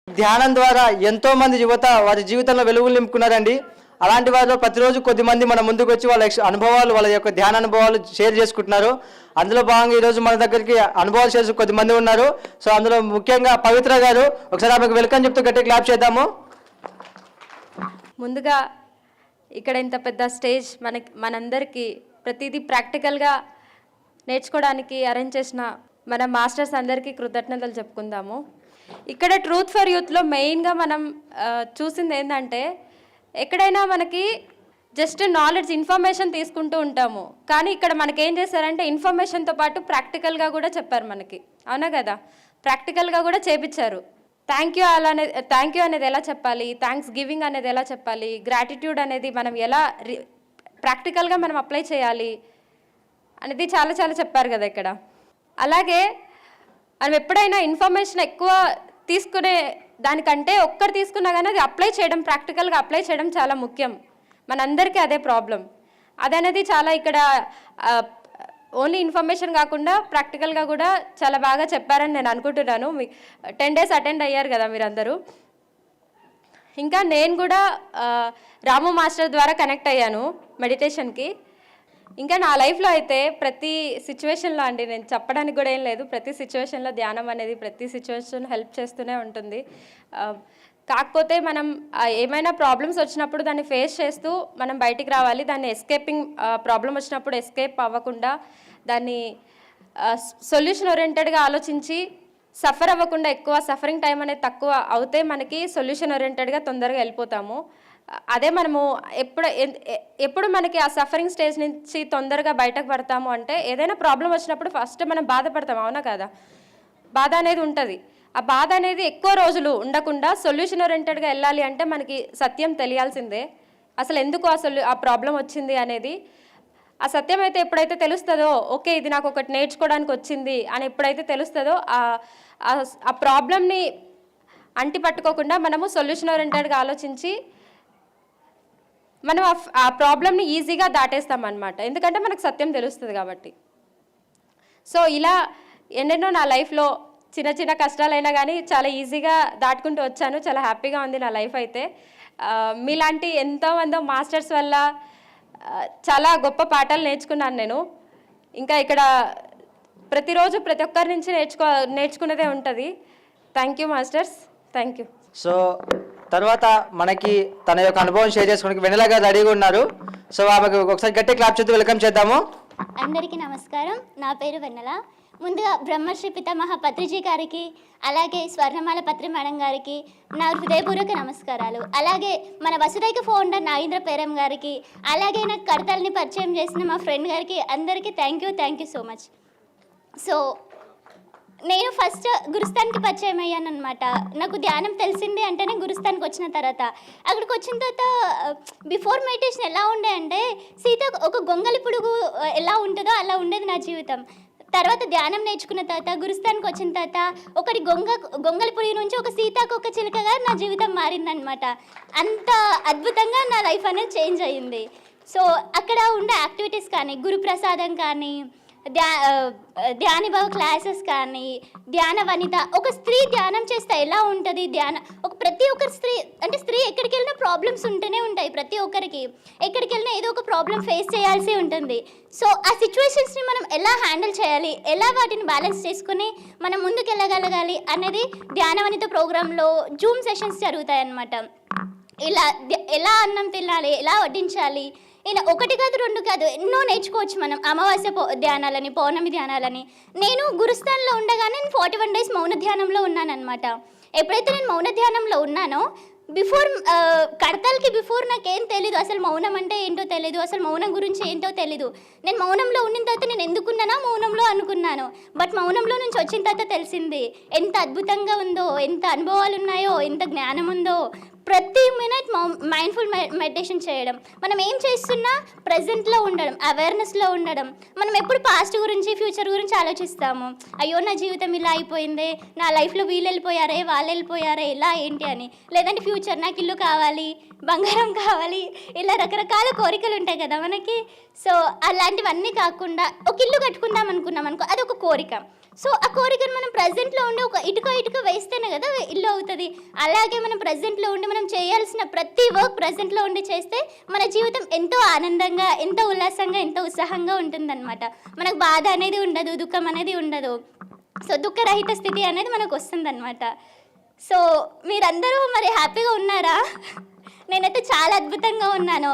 ధ్యానం ద్వారా ఎంతో మంది యువత వారి జీవితంలో వెలుగులు నింపుకున్నారండి. అలాంటి వారిలో ప్రతిరోజు కొద్దిమంది మన ముందుకు వచ్చి వాళ్ళ అనుభవాలు, వాళ్ళ యొక్క ధ్యాన అనుభవాలు షేర్ చేసుకుంటున్నారు. అందులో భాగంగా ఈరోజు మన దగ్గరికి అనుభవాలు చేసి కొద్దిమంది ఉన్నారు. సో అందులో ముఖ్యంగా పవిత్ర గారు, ఒకసారి ఆమెకు వెల్కమ్ చెప్తూ గట్టి క్లాప్ చేద్దాము. ముందుగా ఇక్కడ ఇంత పెద్ద స్టేజ్ మనందరికీ ప్రతిదీ ప్రాక్టికల్గా నేర్చుకోవడానికి అరేంజ్ చేసిన మన మాస్టర్స్ అందరికీ కృతజ్ఞతలు చెప్పుకుందాము. ఇక్కడ ట్రూత్ ఫర్ యూత్లో మెయిన్గా మనం చూసింది ఏంటంటే, ఎక్కడైనా మనకి జస్ట్ నాలెడ్జ్ ఇన్ఫర్మేషన్ తీసుకుంటూ ఉంటాము, కానీ ఇక్కడ మనకి ఏం చేశారంటే ఇన్ఫర్మేషన్తో పాటు ప్రాక్టికల్గా కూడా చెప్పారు మనకి. అవునా కదా? ప్రాక్టికల్గా కూడా చేపించారు. థ్యాంక్ యూ అనేది ఎలా చెప్పాలి, థ్యాంక్స్ గివింగ్ అనేది ఎలా చెప్పాలి, గ్రాటిట్యూడ్ అనేది మనం ఎలా ప్రాక్టికల్గా మనం అప్లై చేయాలి అనేది చాలా చాలా చెప్పారు కదా ఇక్కడ. అలాగే మనం ఎప్పుడైనా ఇన్ఫర్మేషన్ ఎక్కువ తీసుకునే దానికంటే ఒక్కరు తీసుకున్నా కానీ అది అప్లై చేయడం, ప్రాక్టికల్గా అప్లై చేయడం చాలా ముఖ్యం. మనందరికీ అదే ప్రాబ్లం. అదనేది చాలా ఇక్కడ ఓన్లీ ఇన్ఫర్మేషన్ కాకుండా ప్రాక్టికల్గా కూడా చాలా బాగా చెప్పారని నేను అనుకుంటున్నాను. 10 days అటెండ్ అయ్యారు కదా మీరందరూ. ఇంకా నేను కూడా రాము మాస్టర్ ద్వారా కనెక్ట్ అయ్యాను మెడిటేషన్కి. ఇంకా నా లైఫ్లో అయితే ప్రతి సిచ్యువేషన్లో అండి, నేను చెప్పడానికి కూడా ఏం లేదు, ప్రతి సిచ్యువేషన్లో ధ్యానం అనేది ప్రతి సిచ్యువేషన్ హెల్ప్ చేస్తూనే ఉంటుంది. కాకపోతే మనం ఏమైనా ప్రాబ్లమ్స్ వచ్చినప్పుడు దాన్ని ఫేస్ చేస్తూ మనం బయటికి రావాలి. దాన్ని ప్రాబ్లం వచ్చినప్పుడు ఎస్కేప్ అవ్వకుండా దాన్ని సొల్యూషన్ ఓరియంటెడ్గా ఆలోచించి సఫర్ అవ్వకుండా, ఎక్కువ సఫరింగ్ టైం అనేది తక్కువ అవుతే మనకి సొల్యూషన్ ఓరియంటెడ్గా తొందరగా వెళ్ళిపోతాము. అదే మనము ఎప్పుడు మనకి ఆ సఫరింగ్ స్టేజ్ నుంచి తొందరగా బయటకు పడతాము అంటే, ఏదైనా ప్రాబ్లం వచ్చినప్పుడు ఫస్ట్ మనం బాధపడతాం. అవునా కదా? బాధ అనేది ఉంటుంది. ఆ బాధ అనేది ఎక్కువ రోజులు ఉండకుండా సొల్యూషన్ ఓరియంటెడ్గా వెళ్ళాలి అంటే మనకి సత్యం తెలియాల్సిందే. అసలు ఎందుకు ఆ ప్రాబ్లం వచ్చింది అనేది. ఆ సత్యం అయితే ఎప్పుడైతే తెలుస్తుందో, ఓకే ఇది నాకు ఒకటి నేర్చుకోవడానికి వచ్చింది అని ఎప్పుడైతే తెలుస్తుందో, ఆ ప్రాబ్లమ్ని అంటి పట్టుకోకుండా మనము సొల్యూషన్ ఓరియంటెడ్గా ఆలోచించి మనం ఆ ప్రాబ్లమ్ని ఈజీగా దాటేస్తామన్నమాట. ఎందుకంటే మనకు సత్యం తెలుస్తుంది కాబట్టి. సో ఇలా ఎన్నెన్నో నా లైఫ్లో చిన్న చిన్న కష్టాలైనా కానీ చాలా ఈజీగా దాటుకుంటూ వచ్చాను. చాలా హ్యాపీగా ఉంది నా లైఫ్ అయితే. మీలాంటి ఎంతోమంది మాస్టర్స్ వల్ల చాలా గొప్ప పాఠాలు నేర్చుకున్నాను నేను. ఇంకా ఇక్కడ ప్రతిరోజు ప్రతి ఒక్కరి నుంచి నేర్చుకునేదే ఉంటుంది. Thank you masters, thank you. So తర్వాత మనకి తన యొక్క అనుభవం షేర్ చేసుకోవడానికి వెన్నెల గారు రెడీగా ఉన్నారు. సో ఆమెకు ఒకసారి గట్టి క్లాప్ చేస్తూ వెల్కమ్ చేద్దాము. అందరికీ నమస్కారం. నా పేరు వెన్నెల. ముందుగా బ్రహ్మశ్రీ పితామహ పత్రిజీ గారికి, అలాగే స్వర్ణమాల పత్రి మేడం గారికి నా హృదయపూర్వక నమస్కారాలు. అలాగే మన వసుదైక ఫౌండర్ నాగేంద్ర పేరం గారికి, అలాగే నాకు కడతల్ని పరిచయం చేసిన మా ఫ్రెండ్ గారికి, అందరికీ thank you so much. So నేను ఫస్ట్ గురుస్థాన్కి పరిచయం అయ్యాను అనమాట. నాకు ధ్యానం తెలిసింది అంటే నేను గురుస్థాన్కి వచ్చిన తర్వాత, అక్కడికి వచ్చిన తర్వాత బిఫోర్ మెడిటేషన్ ఎలా ఉండే అంటే, సీత ఒక గొంగలి పుడుగు ఎలా ఉంటుందో అలా ఉండేది నా జీవితం. తర్వాత ధ్యానం నేర్చుకున్న తర్వాత, గురుస్థాన్కి వచ్చిన తర్వాత ఒకటి గొంగలి పురుగు నుంచి ఒక సీతాకొక చిలుకగా నా జీవితం మారిందనమాట. అంత అద్భుతంగా నా లైఫ్ అనేది చేంజ్ అయ్యింది. సో అక్కడ ఉండే యాక్టివిటీస్ కానీ, గురుప్రసాదం కానీ, ధ్యానిభావ క్లాసెస్ కానీ, ధ్యాన వనిత, ఒక స్త్రీ ధ్యానం చేస్తే ఎలా ఉంటుంది, ప్రతి ఒక్కరి స్త్రీ ఎక్కడికి వెళ్ళినా ప్రాబ్లమ్స్ ఉంటూనే ఉంటాయి. ప్రతి ఒక్కరికి ఎక్కడికి వెళ్ళినా ఏదో ఒక ప్రాబ్లం ఫేస్ చేయాల్సి ఉంటుంది. సో ఆ సిచ్యువేషన్స్ని మనం ఎలా హ్యాండిల్ చేయాలి, ఎలా వాటిని బ్యాలెన్స్ చేసుకుని మనం ముందుకు వెళ్ళగలగాలి అనేది ధ్యాన వనిత ప్రోగ్రాంలో జూమ్ సెషన్స్ జరుగుతాయన్నమాట. ఎలా అన్నం తినాలి, ఎలా వడ్డించాలి, ఇలా 1 కాదు 2 కాదు ఎన్నో నేర్చుకోవచ్చు మనం. అమావాస్య ధ్యానాలని, పౌర్ణమి ధ్యానాలని. నేను గురుస్థాన్లో ఉండగానే నేను 41 days మౌన ధ్యానంలో ఉన్నానన్నమాట. ఎప్పుడైతే నేను మౌన ధ్యానంలో ఉన్నానో, కడతలకి బిఫోర్ నాకేం తెలీదు, అసలు మౌనం అంటే ఏంటో తెలీదు, అసలు మౌనం గురించి ఏంటో తెలీదు. నేను మౌనంలో ఉండిన తర్వాత నేను ఎందుకున్నానా మౌనంలో అనుకున్నాను. బట్ మౌనంలో నుంచి వచ్చిన తర్వాత తెలిసింది ఎంత అద్భుతంగా ఉందో, ఎంత అనుభవాలు ఉన్నాయో, ఎంత జ్ఞానం ఉందో. ప్రతి మినిట్ మైండ్ఫుల్ మెడిటేషన్ చేయడం, మనం ఏం చేస్తున్నా ప్రజెంట్లో ఉండడం, అవేర్నెస్లో ఉండడం. మనం ఎప్పుడు పాస్ట్ గురించి, ఫ్యూచర్ గురించి ఆలోచిస్తాము. అయ్యో నా జీవితం ఇలా అయిపోయిందే, నా లైఫ్లో వీళ్ళు వెళ్ళిపోయారే, వాళ్ళు వెళ్ళిపోయారే, ఇలా ఏంటి అని. లేదంటే ఫ్యూచర్, నాకు ఇల్లు కావాలి, బంగారం కావాలి, ఇలా రకరకాల కోరికలు ఉంటాయి కదా మనకి. సో అలాంటివన్నీ కాకుండా ఒక ఇల్లు కట్టుకుందాం అనుకున్నాం అనుకో, అది ఒక కోరిక. సో ఆ కోరికను మనం ప్రజెంట్లో ఉండి ఒక ఇటుక వేస్తేనే కదా ఇల్లు అవుతుంది. అలాగే మనం ప్రజెంట్లో ఉండి మనం చేయాల్సిన ప్రతి వర్క్ ప్రజెంట్లో ఉండి చేస్తే మన జీవితం ఎంతో ఆనందంగా, ఎంతో ఉల్లాసంగా, ఎంతో ఉత్సాహంగా ఉంటుందన్నమాట. మనకు బాధ అనేది ఉండదు, దుఃఖం అనేది ఉండదు. సో దుఃఖరహిత స్థితి అనేది మనకు వస్తుందన్నమాట. సో మీరందరూ మరి హ్యాపీగా ఉన్నారా? నేనైతే చాలా అద్భుతంగా ఉన్నాను.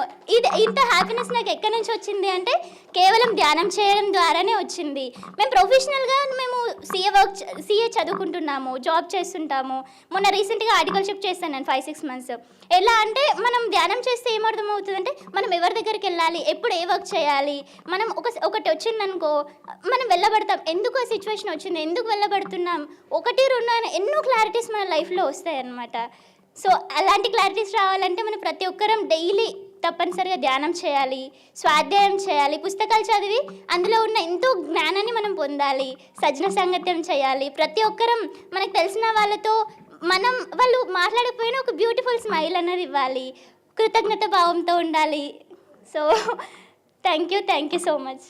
ఇంత హ్యాపీనెస్ నాకు ఎక్కడి నుంచి వచ్చింది అంటే కేవలం ధ్యానం చేయడం ద్వారానే వచ్చింది. మేము ప్రొఫెషనల్గా సీఏ చదువుకుంటున్నాము, జాబ్ చేస్తుంటాము. మొన్న రీసెంట్గా ఆర్టికల్షిప్ చేశాను నేను 5-6 months. ఎలా అంటే మనం ధ్యానం చేస్తే ఏమర్థమవుతుందంటే మనం ఎవరి దగ్గరికి వెళ్ళాలి, ఎప్పుడు ఏ వర్క్ చేయాలి, మనం ఒకటి వచ్చిందనుకో మనం వెళ్ళబడతాం. ఎందుకు ఆ సిచ్యువేషన్ వచ్చింది, ఎందుకు వెళ్ళబడుతున్నాం, 1-2 అని ఎన్నో క్లారిటీస్ మన లైఫ్లో వస్తాయి అన్నమాట. సో అలాంటి క్లారిటీస్ రావాలంటే మనం ప్రతి ఒక్కరం డైలీ తప్పనిసరిగా ధ్యానం చేయాలి, స్వాధ్యాయం చేయాలి, పుస్తకాలు చదివి అందులో ఉన్న ఎంతో జ్ఞానాన్ని మనం పొందాలి, సజ్జన సంగత్యం చేయాలి. ప్రతి ఒక్కరం మనకు తెలిసిన వాళ్ళతో వాళ్ళు మాట్లాడకపోయినా ఒక బ్యూటిఫుల్ స్మైల్ అనేది ఇవ్వాలి, కృతజ్ఞత భావంతో ఉండాలి. So thank you so much.